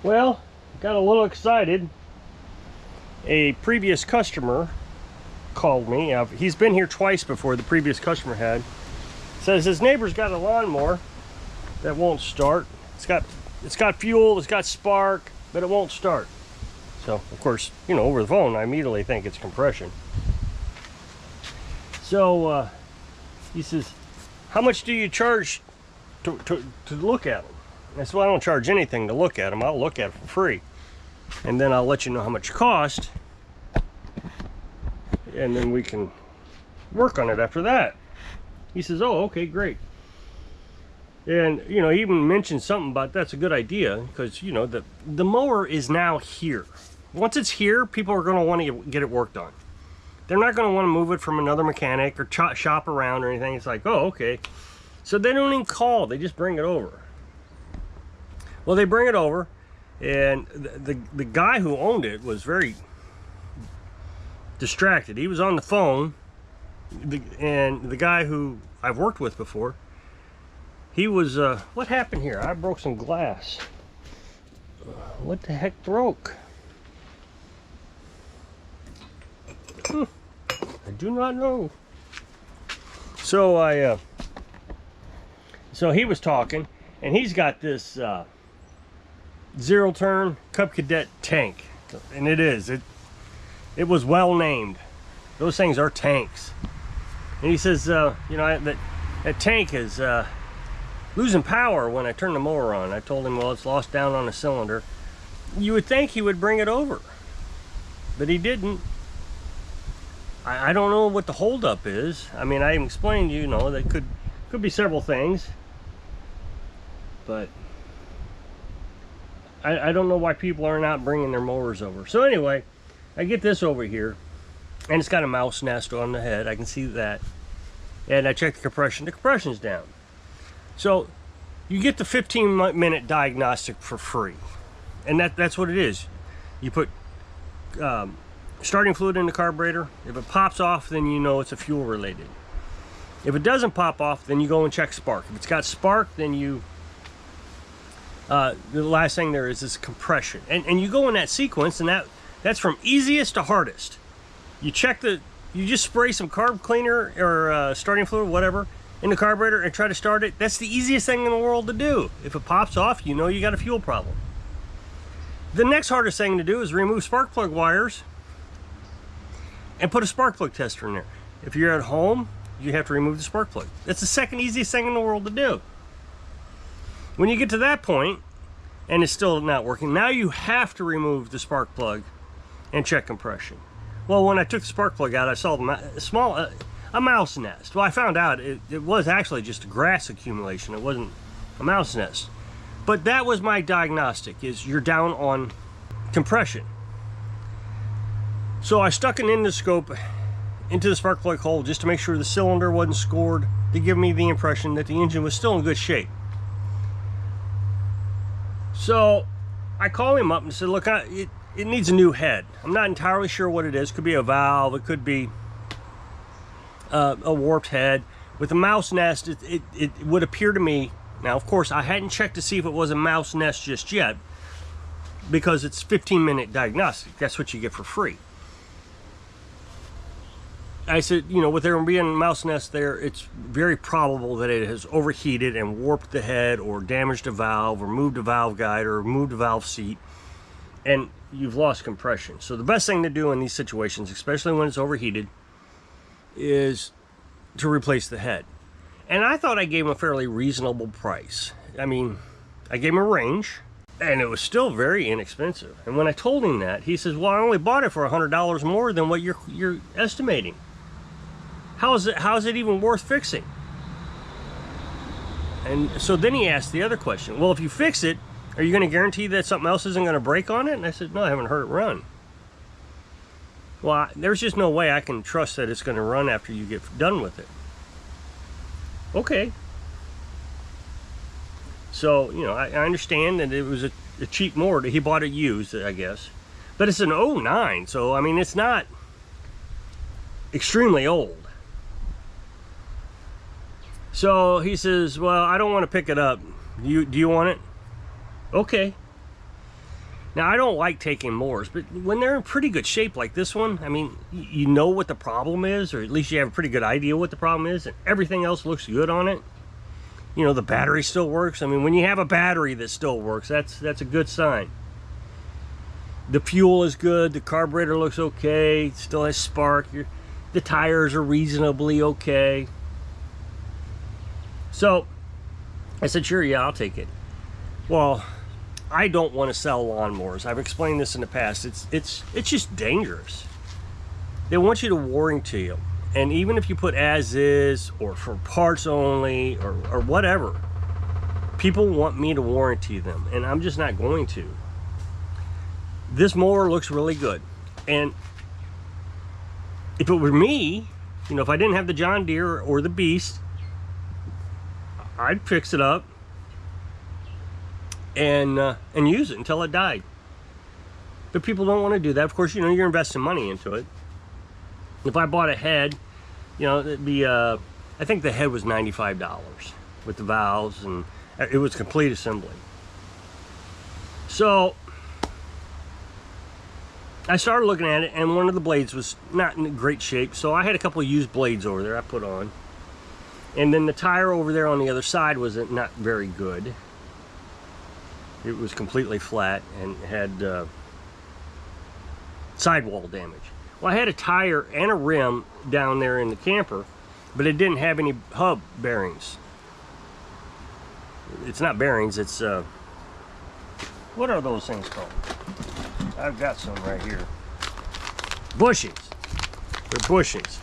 Well, got a little excited. A previous customer called me. He's been here twice before, the previous customer had. Says his neighbor's got a lawnmower that won't start. It's got fuel, it's got spark, but it won't start. So, of course, you know, over the phone, I immediately think it's compression. So, he says, how much do you charge to look at them? I said, well, I don't charge anything to look at them. I'll look at them for free. And then I'll let you know how much it cost. And then we can work on it after that. He says, oh, okay, great. And, you know, he even mentioned something about that's a good idea because, you know, the mower is now here. Once it's here, people are going to want to get it worked on. They're not going to want to move it from another mechanic or shop around or anything. It's like, oh, okay. So they don't even call. They just bring it over. Well, they bring it over, and the guy who owned it was very distracted. He was on the phone, and the guy who I've worked with before, he was, what happened here? I broke some glass. What the heck broke? I do not know. So so he was talking, and he's got this zero turn Cub Cadet tank, and it was well named. Those things are tanks. And he says, you know, that tank is losing power when I turn the mower on. I told him, well, it's lost down on a cylinder. You would think he would bring it over, but he didn't. I don't know what the holdup is. I mean, I explained, you know, that could be several things, but I don't know why people are not bringing their mowers over. So anyway, I get this over here, and it's got a mouse nest on the head. I can see that. And I check the compression. The compression's down. So you get the 15-minute diagnostic for free, and that's what it is. You put starting fluid in the carburetor. If it pops off, then you know it's a fuel related. If it doesn't pop off, then you go and check spark. If it's got spark, then you the last thing there is compression, and you go in that sequence, and that's from easiest to hardest. You just spray some carb cleaner or starting fluid, whatever, in the carburetor and try to start it. That's the easiest thing in the world to do. If it pops off, you know you got a fuel problem. The next hardest thing to do is remove spark plug wires and put a spark plug tester in there. If you're at home, you have to remove the spark plug. That's the second easiest thing in the world to do. When you get to that point and it's still not working, now you have to remove the spark plug and check compression. Well, when I took the spark plug out, I saw a mouse nest. Well, I found out it was actually just a grass accumulation. It wasn't a mouse nest. But that was my diagnostic, is you're down on compression. So I stuck an endoscope into the spark plug hole just to make sure the cylinder wasn't scored, to give me the impression that the engine was still in good shape. So I called him up and said, look, it needs a new head. I'm not entirely sure what it is. It could be a valve, it could be a warped head. With a mouse nest, it would appear to me, now of course I hadn't checked to see if it was a mouse nest just yet, because it's 15-minute diagnostic. That's what you get for free. I said, you know, with there being a mouse nest there, it's very probable that it has overheated and warped the head or damaged a valve or moved a valve guide or moved a valve seat, and you've lost compression. So the best thing to do in these situations, especially when it's overheated, is to replace the head. And I thought I gave him a fairly reasonable price. I mean, I gave him a range, and it was still very inexpensive. And when I told him that, he says, well, I only bought it for $100 more than what you're estimating. How is it even worth fixing? And so then he asked the other question, well, if you fix it, are you going to guarantee that something else isn't going to break on it? And I said, no, I haven't heard it run. Well, there's just no way I can trust that it's going to run after you get done with it. Okay. So, you know, I understand that it was a cheap mower. He bought it used, I guess. But it's an 09, so, I mean, it's not extremely old. So he says, well, I don't want to pick it up. Do you want it? Okay. Now, I don't like taking mowers, but when they're in pretty good shape like this one, I mean, you know what the problem is, or at least you have a pretty good idea what the problem is, and everything else looks good on it. You know, the battery still works. I mean, when you have a battery that still works, that's a good sign. The fuel is good. The carburetor looks okay. It still has spark. The tires are reasonably okay. So I said, sure, yeah, I'll take it. Well, I don't want to sell lawnmowers. I've explained this in the past. It's just dangerous. They want you to warranty them. And even if you put as is or for parts only or whatever, people want me to warranty them, and I'm just not going to. This mower looks really good. And if it were me, you know, if I didn't have the John Deere or the Beast, I'd fix it up and use it until it died. But people don't want to do that. Of course, you know, you're investing money into it. If I bought a head, you know, it'd be, I think the head was $95 with the valves, and it was complete assembly. So I started looking at it, and one of the blades was not in great shape, so I had a couple of used blades over there I put on. And then the tire over there on the other side was not very good. It was completely flat and had sidewall damage. Well, I had a tire and a rim down there in the camper, but it didn't have any hub bearings. It's not bearings, it's what are those things called? I've got some right here. Bushings. They're bushings.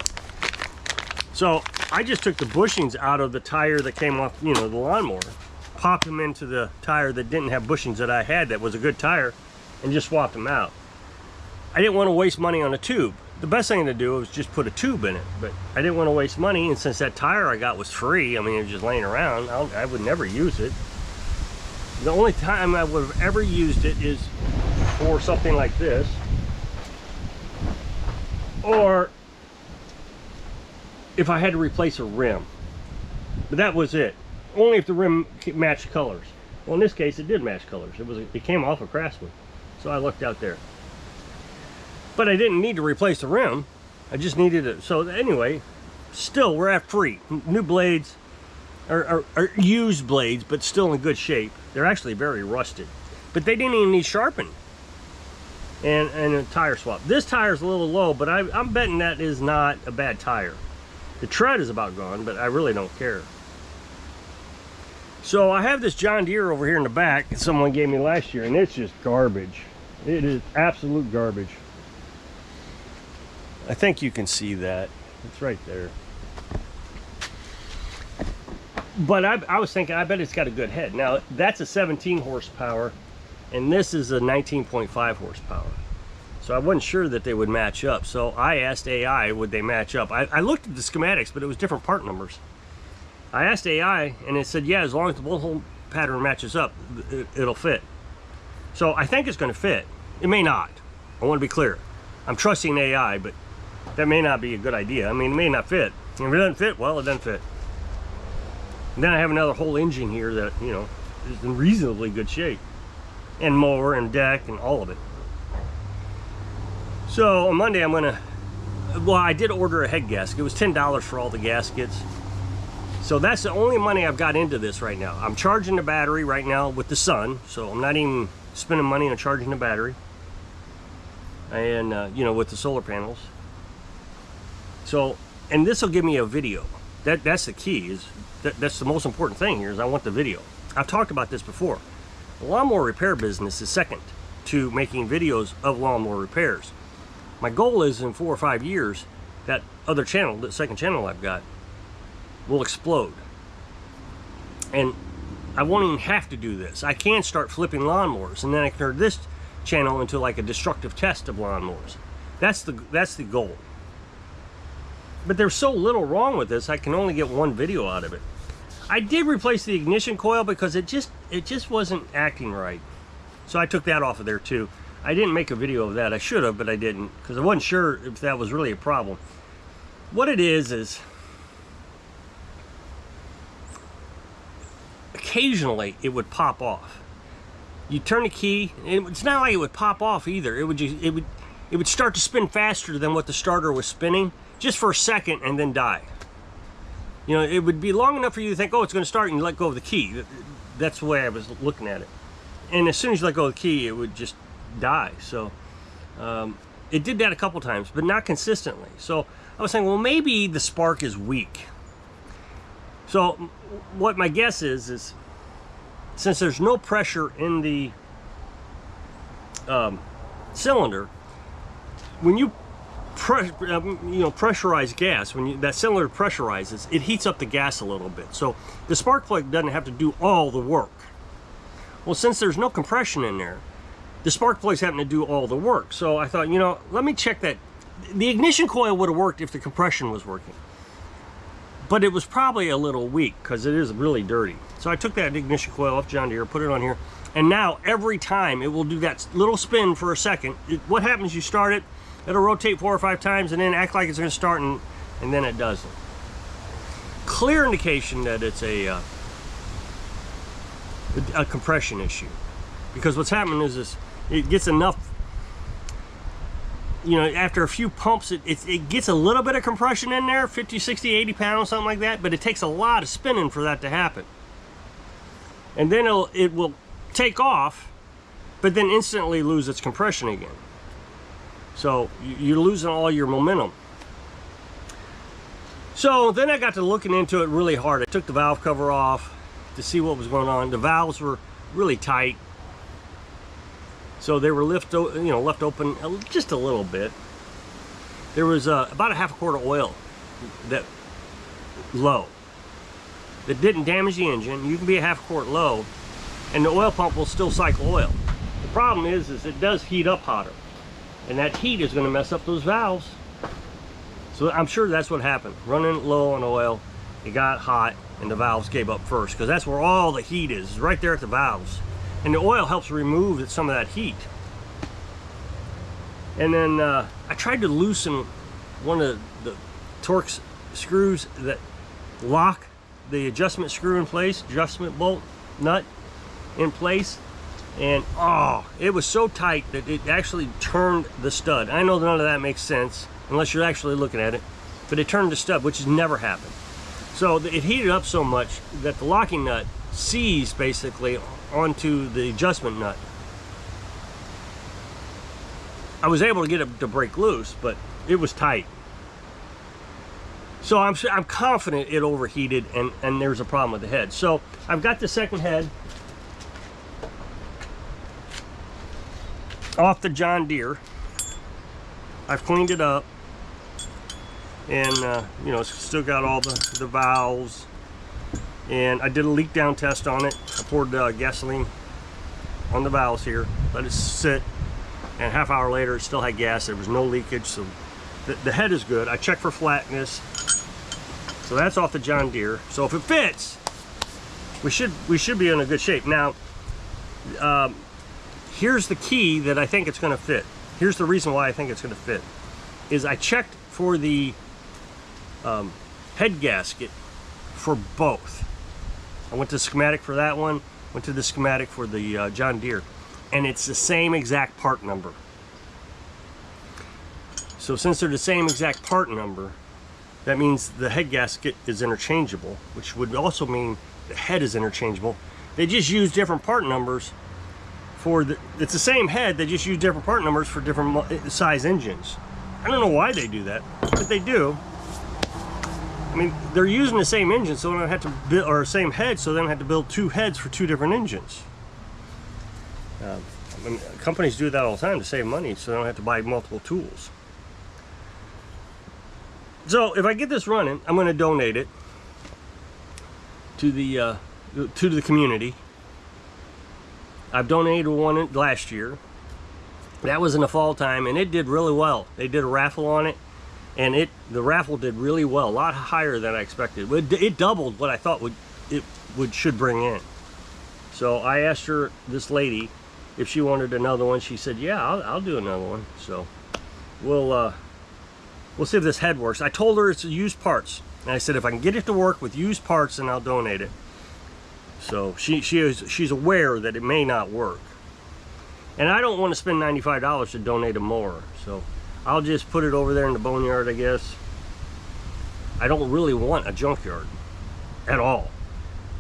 So I just took the bushings out of the tire that came off, you know, the lawnmower, popped them into the tire that didn't have bushings that I had that was a good tire, and just swapped them out. I didn't want to waste money on a tube. The best thing to do was just put a tube in it, but I didn't want to waste money, and since that tire I got was free, I mean, it was just laying around, I would never use it. The only time I would have ever used it is for something like this, or if I had to replace a rim. But that was it. Only if the rim matched colors. Well, in this case, it did match colors. It came off a Craftsman, so I looked out there. But I didn't need to replace the rim. I just needed it. So anyway, still we're at free. New blades, are used blades, but still in good shape. They're actually very rusted, but they didn't even need sharpened. And a tire swap. This tire is a little low, but I'm betting that is not a bad tire. The tread is about gone, but I really don't care. So I have this John Deere over here in the back that someone gave me last year, and it's just garbage. It is absolute garbage. I think you can see that. It's right there. But I was thinking, I bet it's got a good head. Now, that's a 17 horsepower, and this is a 19.5 horsepower. So I wasn't sure that they would match up. So I asked AI, would they match up? I looked at the schematics, but it was different part numbers. I asked AI, and it said, yeah, as long as the bolt hole pattern matches up, it'll fit. So I think it's going to fit. It may not. I want to be clear. I'm trusting AI, but that may not be a good idea. I mean, it may not fit. If it doesn't fit, well, it doesn't fit. And then I have another whole engine here that, you know, is in reasonably good shape. And mower and deck and all of it. So on Monday I'm gonna, well, I did order a head gasket. It was $10 for all the gaskets. So that's the only money I've got into this right now. I'm charging the battery right now with the sun, so I'm not even spending money on charging the battery. And, you know, with the solar panels. So, and this will give me a video. That's the key, is that's the most important thing here, is I want the video. I've talked about this before. The lawnmower repair business is second to making videos of lawnmower repairs. My goal is in 4 or 5 years, that other channel, the second channel I've got, will explode. And I won't even have to do this. I can start flipping lawnmowers, and then I can turn this channel into like a destructive test of lawnmowers. That's the goal. But there's so little wrong with this, I can only get one video out of it. I did replace the ignition coil because it just wasn't acting right. So I took that off of there too. I didn't make a video of that. I should have, but I didn't, because I wasn't sure if that was really a problem. What it is occasionally it would pop off. you turn the key, it's not like it would pop off either. It would start to spin faster than what the starter was spinning, just for a second, and then die. You know, it would be long enough for you to think, oh, it's going to start, and you let go of the key. That's the way I was looking at it. And as soon as you let go of the key, it would just die. So it did that a couple times, but not consistently. So I was saying, well, maybe the spark is weak. So what my guess is since there's no pressure in the cylinder, when you pressurize gas, when that cylinder pressurizes, it heats up the gas a little bit. So the spark plug doesn't have to do all the work. Well, since there's no compression in there, the spark plug's having to do all the work. So I thought, you know, let me check that. The ignition coil would have worked if the compression was working, but it was probably a little weak because it is really dirty. So I took that ignition coil off John Deere, put it on here, and now every time it will do that little spin for a second. What happens, you start it, it'll rotate 4 or 5 times and then act like it's going to start, and then it doesn't. Clear indication that it's a compression issue, because what's happening is this, it gets enough, you know, after a few pumps, it gets a little bit of compression in there, 50, 60, 80 pounds, something like that, but it takes a lot of spinning for that to happen. And then it will take off, but then instantly lose its compression again. So you're losing all your momentum. So then I got to looking into it really hard. I took the valve cover off to see what was going on. The valves were really tight, so they were left open just a little bit. There was about a ½ quart of oil that didn't damage the engine. You can be a ½ quart low, and the oil pump will still cycle oil. The problem is it does heat up hotter, and that heat is going to mess up those valves. So I'm sure that's what happened. Running low on oil, it got hot, and the valves gave up first, because that's where all the heat is right there at the valves. And the oil helps remove some of that heat. And then I tried to loosen one of the Torx screws that lock the adjustment screw in place, adjustment bolt nut in place, and oh, it was so tight that it actually turned the stud. I know none of that makes sense unless you're actually looking at it, but it turned the stud, which has never happened. So it heated up so much that the locking nut seized basically onto the adjustment nut. I was able to get it to break loose, but it was tight. So I'm confident it overheated, and there's a problem with the head. So I've got the second head off the John Deere. I've cleaned it up, and you know, it's still got all the valves. And I did a leak down test on it. I poured gasoline on the valves here, let it sit, and a half hour later it still had gas. There was no leakage, so the head is good. I checked for flatness, so that's off the John Deere. So if it fits, we should be in a good shape. Now, here's the key that I think it's going to fit. Here's the reason why I think it's going to fit. Is I checked for the head gasket for both. I went to the schematic for that one, went to the schematic for the John Deere, and it's the same exact part number. So since they're the same exact part number, that means the head gasket is interchangeable, which would also mean the head is interchangeable. They just use different part numbers for it's the same head, they just use different part numbers for different size engines. I don't know why they do that, but they do. I mean, they're using the same engine, so they don't have to build, or same head, so they don't have to build 2 heads for 2 different engines. I mean, companies do that all the time to save money, so they don't have to buy multiple tools. So if I get this running, I'm going to donate it to the community. I've donated one last year. That was in the fall time, and it did really well. They did a raffle on it, and the raffle did really well, a lot higher than I expected. It doubled what I thought should bring in. So I asked this lady, if she wanted another one. She said, yeah, I'll do another one. So we'll see if this head works. I told her it's used parts, and I said if I can get it to work with used parts, then I'll donate it. So she's aware that it may not work. And I don't want to spend $95 to donate a mower, so I'll just put it over there in the boneyard, I guess. I don't really want a junkyard at all,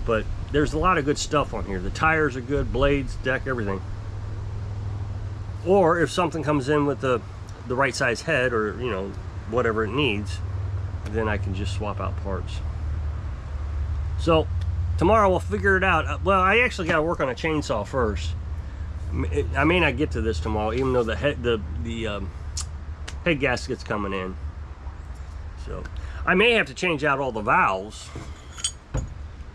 but there's a lot of good stuff on here. The tires are good, blades, deck, everything. Or if something comes in with the right size head, or you know, whatever it needs, then I can just swap out parts. So tomorrow we'll figure it out. Well, I actually got to work on a chainsaw first. I may not get to this tomorrow, even though the head gasket's coming in. So I may have to change out all the valves.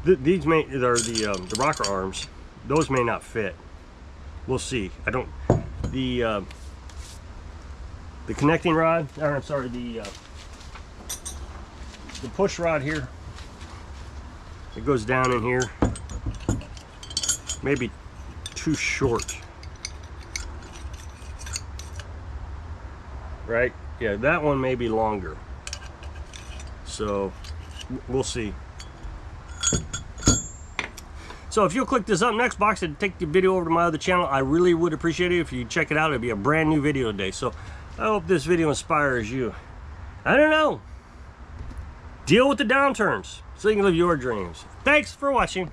These may, are the rocker arms. Those may not fit. We'll see. I don't. The connecting rod, or I'm sorry, the push rod here. It goes down in here. Maybe too short. Right? Yeah, that one may be longer. So we'll see. So if you'll click this up next box and take the video over to my other channel, I really would appreciate it if you check it out. It'll be a brand new video today. So I hope this video inspires you. I don't know. Deal with the downturns so you can live your dreams. Thanks for watching.